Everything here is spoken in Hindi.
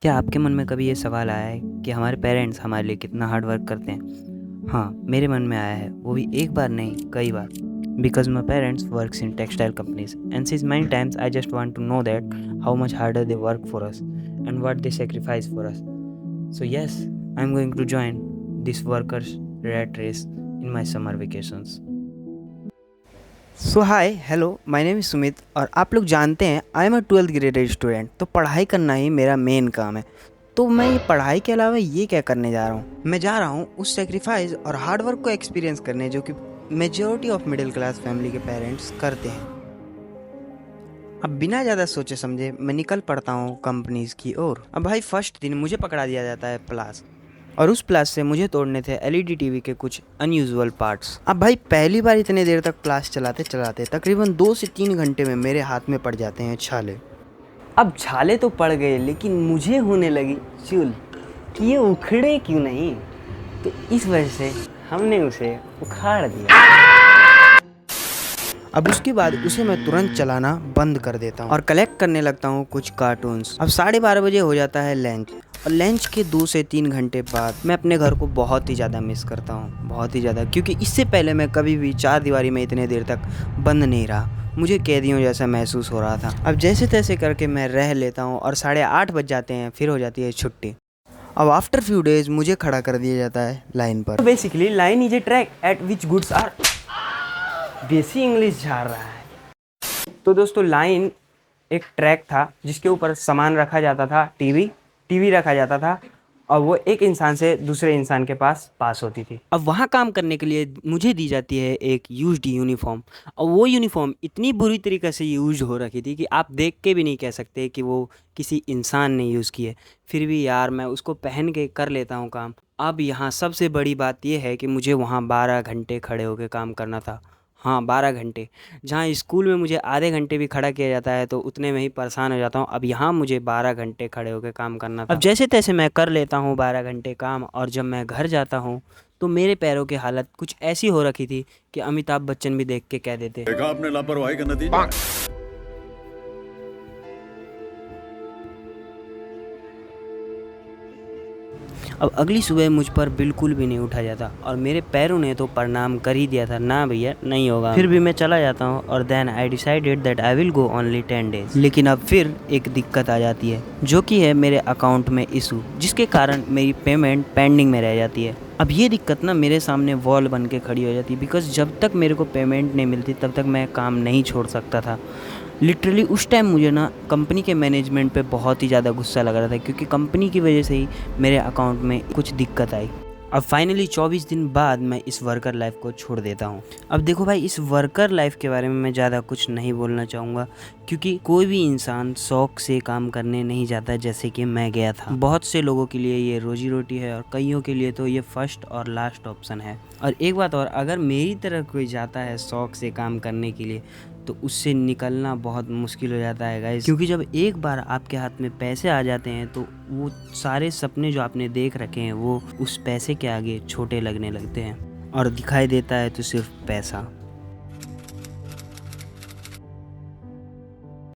क्या आपके मन में कभी ये सवाल आया है कि हमारे पेरेंट्स हमारे लिए कितना हार्ड वर्क करते हैं? हाँ, मेरे मन में आया है, वो भी एक बार नहीं, कई बार। Because my parents works in textile companies and since many times I just want to know that how much harder they work for us and what they sacrifice for us. So yes, I'm going to join this workers rat race in my summer vacations. So hi hello, my name is Sumit और आप लोग जानते हैं I am a 12th grade student. तो पढ़ाई करना ही मेरा मेन काम है। तो मैं ये पढ़ाई के अलावा ये क्या करने जा रहा हूँ? मैं जा रहा हूँ उस सेक्रीफाइस और हार्ड वर्क को एक्सपीरियंस करने जो कि majority of middle class family के पेरेंट्स करते हैं। अब बिना ज़्यादा सोचे समझे मैं निकल पड़ता हूँ कंपनीज़ की ओर। अब भाई फर्स्ट दिन मुझे पकड़ा दिया जाता है प्लास, और उस प्लास से मुझे तोड़ने थे एलईडी टीवी के कुछ अनयूजुअल पार्ट्स। अब भाई पहली बार इतने देर तक प्लास चलाते चलाते तकरीबन 2 से 3 घंटे में मेरे हाथ में पड़ जाते हैं छाले। अब छाले तो पड़ गए, लेकिन मुझे होने लगी चुल कि ये उखड़े क्यों नहीं। तो इस वजह से हमने उसे उखाड़ दिया। अब उसके बाद उसे मैं तुरंत चलाना बंद कर देता हूँ और कलेक्ट करने लगता हूँ कुछ कार्टून्स। अब 12:30 बजे हो जाता है लंच, और लंच के 2 से 3 घंटे बाद मैं अपने घर को बहुत ही ज़्यादा मिस करता हूँ, बहुत ही ज़्यादा, क्योंकि इससे पहले मैं कभी भी चार दीवारी में इतने देर तक बंद नहीं रहा। मुझे कैदियों जैसा महसूस हो रहा था। अब जैसे तैसे करके मैं रह लेता हूँ और 8:30 बज जाते हैं, फिर हो जाती है छुट्टी। अब आफ्टर फ्यू डेज मुझे खड़ा कर दिया जाता है लाइन पर। Basically line is a track at which goods are देसी इंग्लिश झाड़ रहा है। तो दोस्तों, लाइन एक ट्रैक था जिसके ऊपर सामान रखा जाता था, टीवी रखा जाता था, और वो एक इंसान से दूसरे इंसान के पास होती थी। अब वहाँ काम करने के लिए मुझे दी जाती है एक यूज्ड यूनिफॉर्म, और वो यूनिफॉर्म इतनी बुरी तरीके से यूज हो रखी थी कि आप देख के भी नहीं कह सकते कि वो किसी इंसान ने यूज़ की है। फिर भी यार मैं उसको पहन के कर लेता हूँ काम। अब यहाँ सबसे बड़ी बात यह है कि मुझे वहाँ 12 घंटे खड़े होकर काम करना था। हाँ, 12 घंटे। जहाँ स्कूल में मुझे आधे घंटे भी खड़ा किया जाता है तो उतने में ही परेशान हो जाता हूँ। अब यहाँ मुझे 12 घंटे खड़े होकर काम करना था। अब जैसे तैसे मैं कर लेता हूँ 12 घंटे काम, और जब मैं घर जाता हूँ तो मेरे पैरों की हालत कुछ ऐसी हो रखी थी कि अमिताभ बच्चन भी देख के कह देते, देखा आपने लापरवाही का नतीजा। अब अगली सुबह मुझ पर बिल्कुल भी नहीं उठा जाता, और मेरे पैरों ने तो प्रणाम कर ही दिया था, ना भैया नहीं होगा। फिर भी मैं चला जाता हूँ, और then I decided that I will go only 10 days. लेकिन अब फिर एक दिक्कत आ जाती है, जो कि है मेरे अकाउंट में इशू, जिसके कारण मेरी पेमेंट पेंडिंग में रह जाती है। अब ये दिक्कत ना मेरे सामने वॉल बन के खड़ी हो जाती है, बिकॉज जब तक मेरे को पेमेंट नहीं मिलती तब तक मैं काम नहीं छोड़ सकता था। लिटरली उस टाइम मुझे ना कंपनी के मैनेजमेंट पे बहुत ही ज़्यादा गुस्सा लग रहा था, क्योंकि कंपनी की वजह से ही मेरे अकाउंट में कुछ दिक्कत आई। अब फाइनली 24 दिन बाद मैं इस वर्कर लाइफ को छोड़ देता हूँ। अब देखो भाई, इस वर्कर लाइफ के बारे में मैं ज़्यादा कुछ नहीं बोलना चाहूँगा, क्योंकि कोई भी इंसान शौक से काम करने नहीं जाता जैसे कि मैं गया था। बहुत से लोगों के लिए ये रोजी रोटी है, और कईयों के लिए तो ये फर्स्ट और लास्ट ऑप्शन है। और एक बात और, अगर मेरी तरह कोई जाता है शौक से काम करने के लिए तो उससे निकलना बहुत मुश्किल हो जाता है गाइस, क्योंकि जब एक बार आपके हाथ में पैसे आ जाते हैं तो वो सारे सपने जो आपने देख रखे हैं वो उस पैसे के आगे छोटे लगने लगते हैं, और दिखाई देता है तो सिर्फ पैसा।